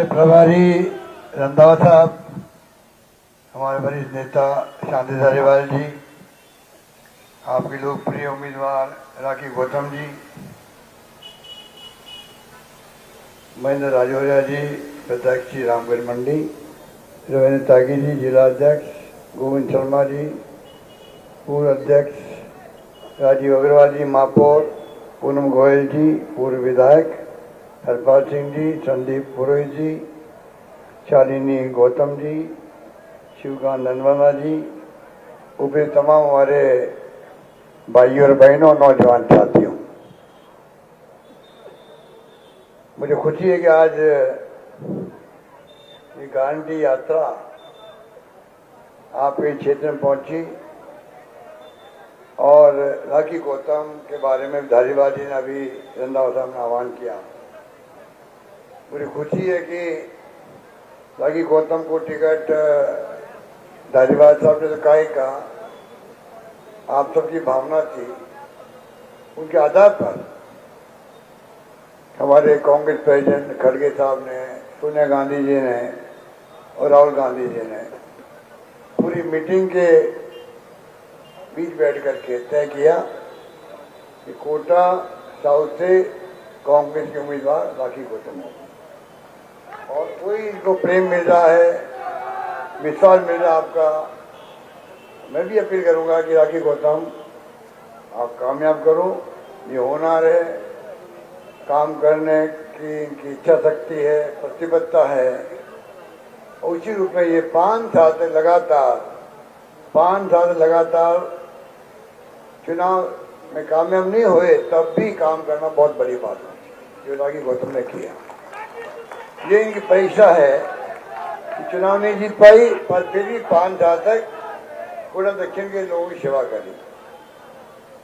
प्रभारी रंधावा साहब, हमारे वरिष्ठ नेता शांति धारीवाल जी, आपके लोकप्रिय उम्मीदवार राखी गौतम जी, महेंद्र राजौरिया जी, अध्यक्ष श्री रामगढ़ मंडी, रविंद्र त्यागी जी, जिला अध्यक्ष, गोविंद शर्मा जी, पूर्व अध्यक्ष राजीव अग्रवाल जी, महापौर पूनम गोयल जी, पूर्व विधायक हरपाल सिंह जी, संदीप पुरोहित जी, शालिनी गौतम जी, शिवकांत नंदवाना जी, उपस्थित तमाम हमारे भाइयों और बहनों, नौजवान साथियों, मुझे खुशी है कि आज ये गांधी यात्रा आपके क्षेत्र में पहुंची और राखी गौतम के बारे में धारीवाल जी ने अभी रंधावा साहब ने आह्वान किया। मुझे खुशी है कि राखी गौतम को टिकट धारीवाल साहब ने तो कहा, आप सबकी भावना थी, उनके आधार पर हमारे कांग्रेस प्रेसिडेंट खड़गे साहब ने, सोनिया गांधी जी ने और राहुल गांधी जी ने पूरी मीटिंग के बीच बैठ करके तय किया कि कोटा साउथ से कांग्रेस के उम्मीदवार राखी गौतम होगी। और कोई इनको प्रेम मिल रहा है, विश्वास मिल रहा है आपका, मैं भी अपील करूंगा कि राखी गौतम आप कामयाब करो। ये होनहार है, काम करने की इनकी इच्छा शक्ति है, प्रतिबद्धता है, और उसी रूप में ये 5 साल से लगातार चुनाव में कामयाब नहीं हुए, तब भी काम करना बहुत बड़ी बात है जो राखी गौतम ने किया। ये इनकी परीक्षा है कि चुनाव नहीं जीत पाई, पर फिर भी 5 साल तक कोटा दक्षिण के लोगों की सेवा करी।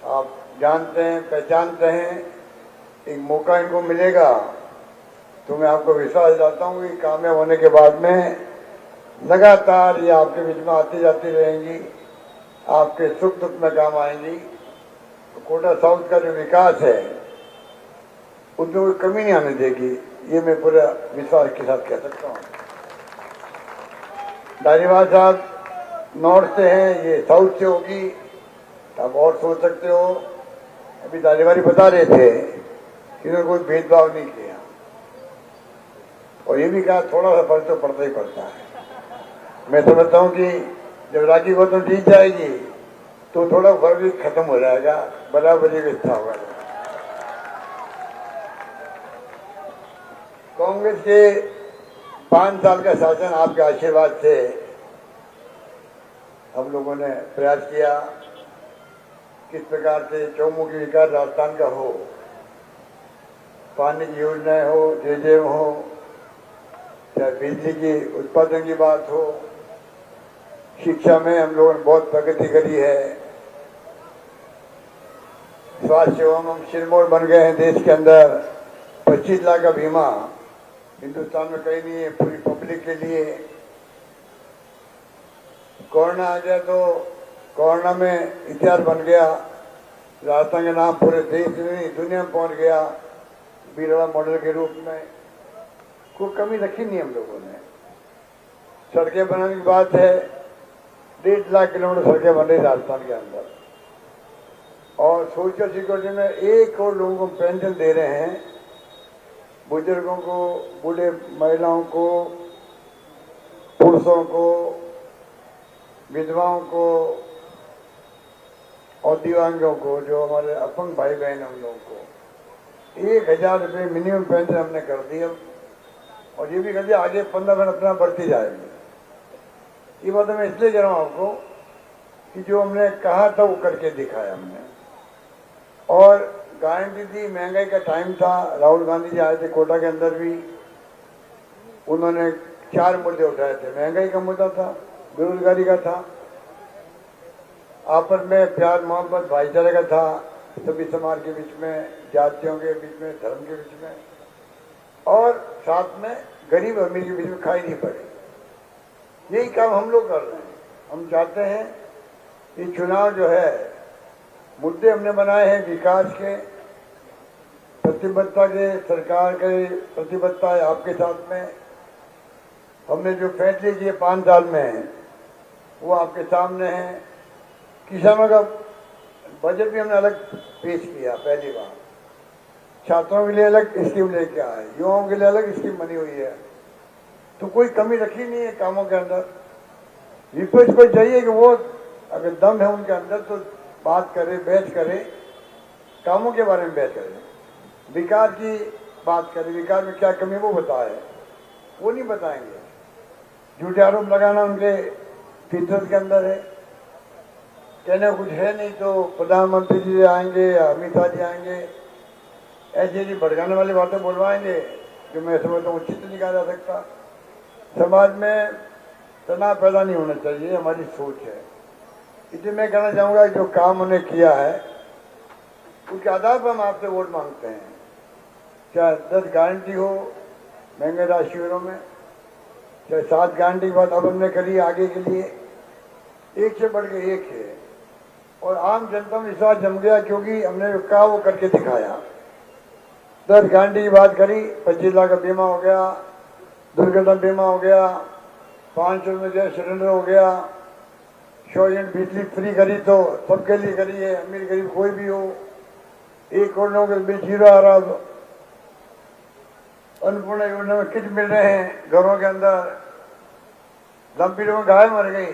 आप जानते हैं, पहचानते हैं, एक मौका इनको मिलेगा तो मैं आपको विश्वास दिलाता हूँ कि कामयाब होने के बाद में लगातार ये आपके बीच में आती जाती रहेंगी, आपके सुख दुख में काम आएंगी। तो कोटा साउथ का जो विकास है उनमें कोई कमी नहीं आने देगी, ये मैं पूरा विश्वास के साथ कह सकता हूँ। धारीवाल साहब नॉर्थ से हैं, ये साउथ से होगी, आप और सोच सकते हो। अभी धारीवाल बता रहे थे कि उन्होंने कोई भेदभाव नहीं किया, और ये भी कहा थोड़ा सा फर्क तो पड़ता ही पड़ता है। मैं समझता हूँ कि जब राखी गौतम जीत जाएगी तो थोड़ा फर्क भी खत्म हो जाएगा, बराबरी भी अच्छा होगा। कांग्रेस के 5 साल का शासन आपके आशीर्वाद से हम लोगों ने प्रयास किया किस प्रकार से चौमुखी विकास राजस्थान का हो, पानी की योजनाएं हो, जेजेएम हो, चाहे बिजली की उत्पादन की बात हो, शिक्षा में हम लोगों ने बहुत प्रगति करी है, स्वास्थ्य सेवा में हम सिरमौर बन गए हैं देश के अंदर। 25 लाख का बीमा हिंदुस्तान में कहीं नहीं है पूरी पब्लिक के लिए। कोरोना आ गया तो कोरोना में इतिहास बन गया, राजस्थान का नाम पूरे देश में, दुनिया में पहुंच गया बीरवा मॉडल के रूप में। कोई कमी रखी नहीं हम लोगों ने। सड़कें बनाने की बात है, 1.5 लाख किलोमीटर सड़कें बन रही राजस्थान के अंदर, और सोशल सिक्योरिटी में 1 करोड़ लोगों को पेंशन दे रहे हैं, बुजुर्गों को, बूढ़े महिलाओं को, पुरुषों को, विधवाओं को और दिव्यांगों को, जो हमारे अपंग भाई बहन हैं उन लोगों को 1000 रुपये मिनिमम पेंशन हमने कर दी अब, और ये भी कर दिया आगे 15 मिनट अपना बढ़ती जाएगी। ये बात मैं इसलिए कह रहा हूँ आपको कि जो हमने कहा था वो करके दिखाया हमने, और गारंटी दी। महंगाई का टाइम था, राहुल गांधी जी आए थे कोटा के अंदर भी, उन्होंने 4 मुद्दे उठाए थे। महंगाई का मुद्दा था, बेरोजगारी का था, आपस में प्यार मोहब्बत भाईचारे का था, सभी समाज के बीच में, जातियों के बीच में, धर्म के बीच में, और साथ में गरीब अमीर के बीच में खाई नहीं पड़े। यही काम हम लोग कर रहे हैं। हम चाहते हैं कि चुनाव जो है, मुद्दे हमने बनाए हैं विकास के, प्रतिबद्धता के सरकार के प्रतिबद्धता है आपके साथ में। हमने जो फैसले किए 5 साल में वो आपके सामने है। किसानों का बजट भी हमने अलग पेश किया पहली बार। छात्रों के लिए अलग स्कीम लेके आए, युवाओं के लिए अलग स्कीम बनी हुई है। तो कोई कमी रखी नहीं है कामों के अंदर। विपक्ष को चाहिए कि वो अगर दम है उनके अंदर तो बात करे, बहस करे, कामों के बारे में बहस करे, विकास की बात करे, विकास में क्या कमी वो बताए। वो नहीं बताएंगे। झूठे आरोप लगाना उनके फितरत के अंदर है। कहने कुछ है नहीं तो प्रधानमंत्री जी आएंगे या अमित शाह जी आएंगे, ऐसी ऐसी भड़काने वाली बातें बोलवाएंगे जो मैं समझता हूँ उचित नहीं कहा जा सकता। समाज में तनाव पैदा नहीं होना चाहिए, हमारी सोच है। इसलिए मैं कहना चाहूँगा जो काम उन्होंने किया है उसके आधार पर हम आपसे वोट मांगते हैं। चाहे 10 गारंटी हो महंगे राज शिविरों में, चाहे 7 गारंटी की बात अब हमने करी आगे के लिए, एक से बढ़ के एक है। और आम जनता में विश्वास जम गया क्योंकि हमने जो कहा वो करके दिखाया। 10 गारंटी की बात करी, 25 लाख का बीमा हो गया, दुर्घटना बीमा हो गया, 500 में गैस सिलेंडर हो गया, 100 यूनिट बिजली फ्री करी तो सबके लिए करी है, अमीर गरीब कोई भी हो। 1 करोड़ लोगों के बिल 0 आ रहा। तो अन्नपूर्णा योजना में किट मिल रहे हैं घरों के अंदर। लंबी में गाय मर गई,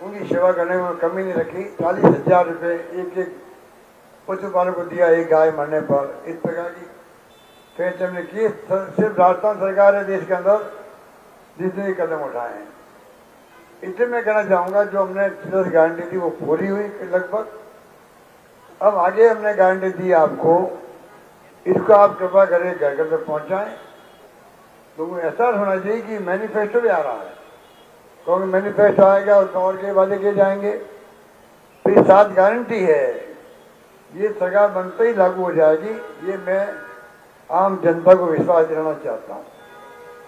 उनकी सेवा करने में कमी नहीं रखी। 40,000 रुपये एक पशुपालक को दिया एक गाय मरने पर। इस प्रकार की फैसले हमने किए। सिर्फ राजस्थान सरकार है देश के अंदर जितने कदम उठाए हैं। इसलिए मैं कहना चाहूँगा जो हमने 10 गारंटी थी वो पूरी हुई लगभग। अब आगे हमने गारंटी दी आपको, इसको आप कृपा करें घर घर तक पहुँचाएँ। लोगों को एहसास होना चाहिए कि मैनिफेस्टो भी आ रहा है, क्योंकि मैनिफेस्टो आएगा उसमें और के वादे किए जाएंगे। फिर 7 गारंटी है, ये सरकार बनते ही लागू हो जाएगी। ये मैं आम जनता को विश्वास दिलाना चाहता हूँ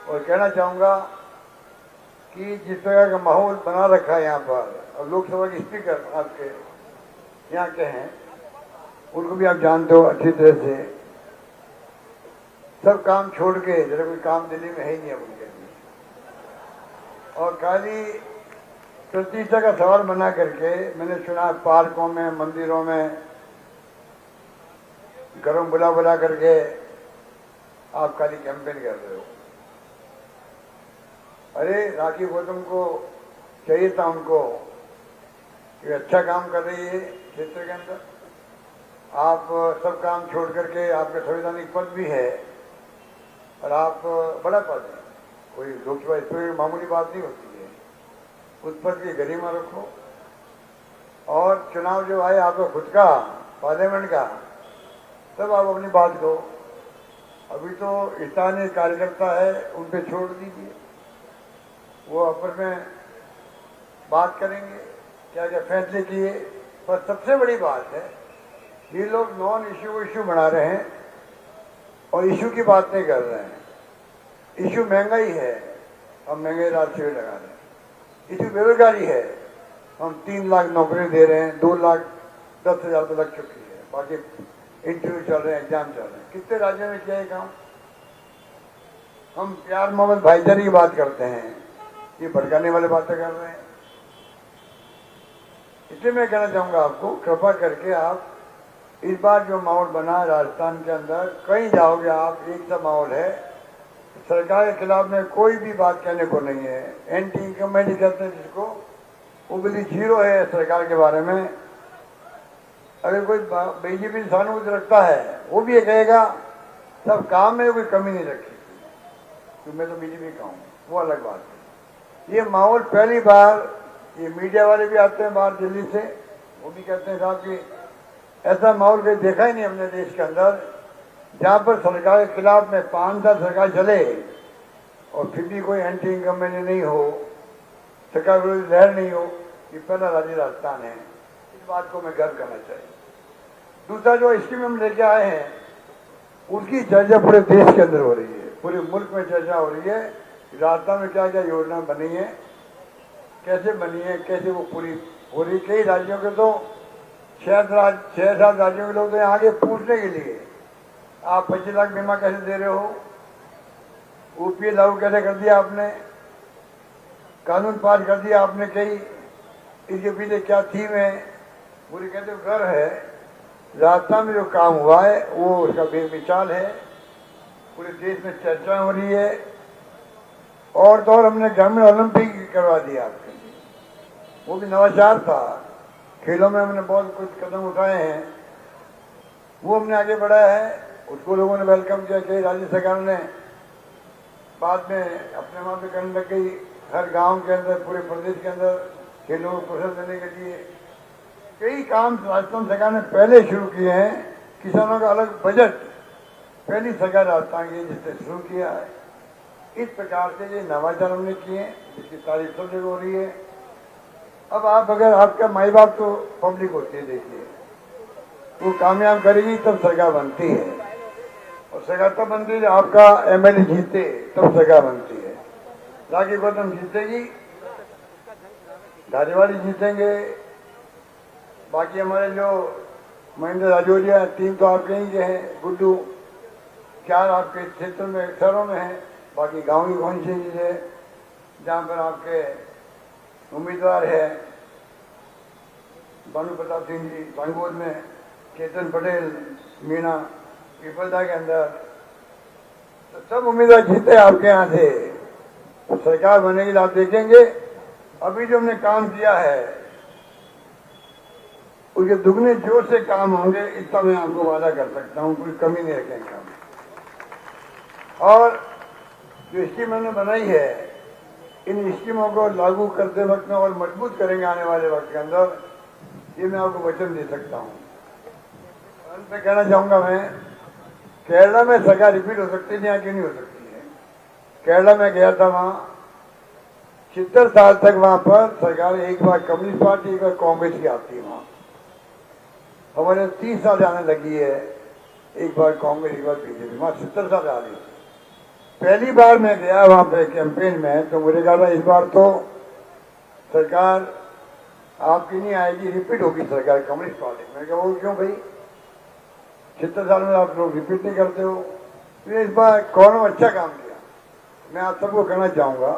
और कहना चाहूँगा कि जिस तरह का माहौल बना रखा है यहाँ पर, और लोकसभा के स्पीकर आपके यहाँ के हैं, उनको भी आप जानते हो अच्छी तरह से। सब काम छोड़ के, जरा कोई काम दिल्ली में है ही नहीं अब उनके लिए, और खाली प्रतिष्ठा का सवाल बना करके मैंने सुना पार्कों में, मंदिरों में घरों बुला बुला करके आप खाली कैंपेन कर रहे हो। अरे राखी गौतम को चाहिए था उनको कि अच्छा काम कर रही है क्षेत्र के अंदर। आप सब काम छोड़ करके, आपका संवैधानिक पद भी है और आप बड़ा पद है, कोई लोकसभा स्पीकर मामूली बात नहीं होती है। उस पद की गरिमा रखो। और चुनाव जो आए आपका खुद का पार्लियामेंट का, तब आप अपनी बात कहो। अभी तो स्थानीय कार्यकर्ता है, उन पे छोड़ दीजिए, वो आपस में बात करेंगे क्या क्या फैसले किए। पर सबसे बड़ी बात है ये लोग नॉन इश्यू को इश्यू बना रहे हैं और इश्यू की बात नहीं कर रहे हैं। इश्यू महंगाई है, हम महंगाई रात से लगा रहे हैं। इश्यू बेरोजगारी है, हम 3 लाख नौकरी दे रहे हैं, 2,10,000 तो लग चुकी है, बाकी इंटरव्यू चल रहे हैं, एग्जाम चल रहे हैं। कितने राज्यों में किया है काम। हम प्यार मोहब्बत भाईचारे की बात करते हैं, ये भड़काने वाले बातें कर रहे हैं। इसलिए मैं कहना चाहूँगा आपको, कृपा करके आप इस बार जो माहौल बना राजस्थान के अंदर, कहीं जाओगे आप एक सा माहौल है। सरकार के खिलाफ में कोई भी बात कहने को नहीं है। एंटी इनकम्बेंसी कहते हैं जिसको, वो बिल्कुल 0 है सरकार के बारे में। अगर कोई बीजेपी सहानुभूति रखता है वो भी ये कहेगा सब काम में कोई कमी नहीं रखी, तो मैं तो बीजेपी का हूँ, वो अलग बात है। ये माहौल पहली बार, ये मीडिया वाले भी आते हैं बाहर दिल्ली से, वो भी कहते हैं साहब कि ऐसा माहौल कहीं देखा ही नहीं हमने देश के अंदर, जहाँ पर सरकार के खिलाफ में 5 साल सरकार चले और फिर भी कोई एंटी इनकम्बेंसी नहीं हो, सरकार विरोधी लहर नहीं हो। ये पहला राज्य राजस्थान है, इस बात को मैं गर्व करना चाहिए। दूसरा जो स्कीम हम लेके आए हैं उसकी चर्चा पूरे देश के अंदर हो रही है, पूरे मुल्क में चर्चा हो रही है। राजस्थान में क्या क्या योजना बनी है, कैसे बनी है, कैसे वो पूरी हो रही। कई राज्यों के तो 6-7 राज्यों के लोग तो यहाँ आगे पूछने के लिए आप 25 लाख बीमा कैसे दे रहे हो? ऊपीए लागू कैसे कर दिया आपने? कानून पास कर दिया आपने कई, इसके पीछे क्या थीम है? पूरी कहते घर है। राजस्थान में जो काम हुआ है वो उसका बेमिसाल है, पूरे देश में चर्चा हो रही है। और तो और हमने ग्रामीण ओलंपिक करवा दिया आपके लिए, वो भी नवाचार था। खेलों में हमने बहुत कुछ कदम उठाए हैं, वो हमने आगे बढ़ाया है। उसको लोगों ने वेलकम किया कि राज्य सरकार ने बाद में अपने वहाँ पे करने लग गई। हर गांव के अंदर, पूरे प्रदेश के अंदर खेलों को प्रोत्साहन देने के लिए कई काम राजस्थान सरकार ने पहले शुरू किए हैं। किसानों का अलग बजट पहली सरकार राजस्थान की जिसने शुरू किया है। इस प्रकार से ये नवाचार हमने किए हैं, जिसकी तारीफ सब जगह हो रही है। अब आप अगर आपका माई बाप तो पब्लिक होती है, देखिए वो कामयाब करेगी तब सरकार बनती है, और सरकार तब बनती है जब आपका एमएलए जीते, तब सरकार बनती है। राखी गौतम जीतेगी, धारीवाली जीतेंगे, बाकी हमारे जो महेंद्र राजौरिया 3 तो आपके ही के हैं, गुड्डू 4 आपके क्षेत्र में शहरों में हैं, बाकी गांव की कौन सी चीज है जहाँ पर आपके उम्मीदवार है? भानु प्रताप सिंह जी सांगोद में, केतन पटेल मीणा पीपलदा के अंदर, तो सब उम्मीदवार जीते आपके यहाँ से। तो सरकार बनेगी, आप देखेंगे अभी जो हमने काम किया है उसके दुगने जोर से काम होंगे, इतना मैं आपको वादा कर सकता हूँ। कोई कमी नहीं रखेंगे हम। और जो स्कीम मैंने बनाई है, इन स्कीमों को लागू करते वक्त में और मजबूत करेंगे आने वाले वक्त के अंदर, ये मैं आपको वचन दे सकता हूँ। अंत में कहना चाहूंगा मैं, केरला में सरकार रिपीट हो सकती है, यहाँ क्यों नहीं हो सकती है? केरला में गया था, वहाँ 70 साल तक वहाँ पर सरकार एक बार कम्युनिस्ट पार्टी, एक बार कांग्रेस की आती है। वहाँ हमारे 30 साल आने लगी है, एक बार कांग्रेस एक बार बीजेपी, वहाँ 70 साल आ रही। पहली बार मैं गया वहाँ पे कैंपेन में, तो मुझे कहा था इस बार तो सरकार आपकी नहीं आएगी, रिपीट होगी सरकार कम्युनिस्ट पार्टी। मैं कहा वो क्यों भाई, 70 साल में आप लोग रिपीट नहीं करते हो? तो इस बार कोरोना में अच्छा काम किया। मैं आप सबको कहना चाहूँगा,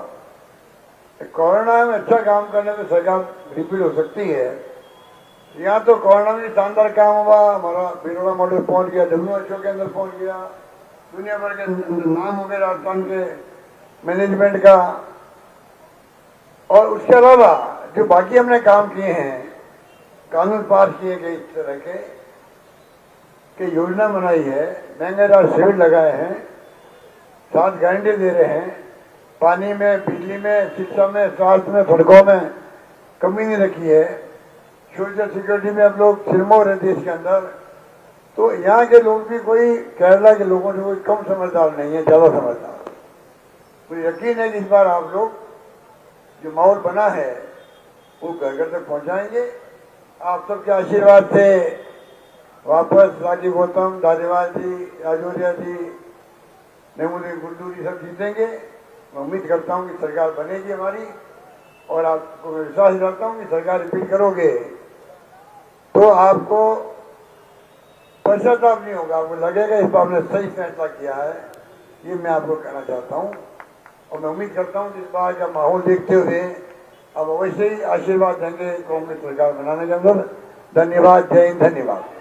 कोरोना में अच्छा काम करने में सरकार रिपीट हो सकती है। यहाँ तो कोरोना में शानदार काम हुआ, हमारा बिरोड़ा मॉडल पहुँच गया, WHO के अंदर पहुँच गया, दुनिया भर के नाम हो गए राजस्थान के मैनेजमेंट का। और उसके अलावा जो बाकी हमने काम किए हैं, कानून पास किए गए इस तरह के योजना बनाई है, महंगाई शिविर लगाए हैं, 7 गारंटी दे रहे हैं, पानी में, बिजली में, शिक्षा में, स्वास्थ्य में, सड़कों में कमी नहीं रखी है। सोशल सिक्योरिटी में अब लोग सिरमौर है देश के अंदर। तो यहाँ के लोग भी कोई केरला के लोगों से कोई कम समझदार नहीं है, ज्यादा समझदार। मुझे यकीन है कि इस बार आप लोग जो माहौल बना है वो घर घर तक पहुंचाएंगे। आप सबके आशीर्वाद से वापस राखी गौतम, धारीवाल जी, राजौरिया जी, नेमुदी गुड्डू जी सब जीतेंगे। मैं उम्मीद करता हूँ कि सरकार बनेगी हमारी, और आपको मैं विश्वास दिलाता हूँ कि सरकार रिपीट करोगे तो आपको पश्चाताप नहीं होगा, आपको लगेगा इस बार हमने सही फैसला किया है। ये मैं आपको कहना चाहता हूँ, और मैं उम्मीद करता हूँ कि इस बार का माहौल देखते हुए अब अवश्य ही आशीर्वाद देंगे कांग्रेस सरकार बनाने के अंदर। धन्यवाद, जय हिंद, धन्यवाद।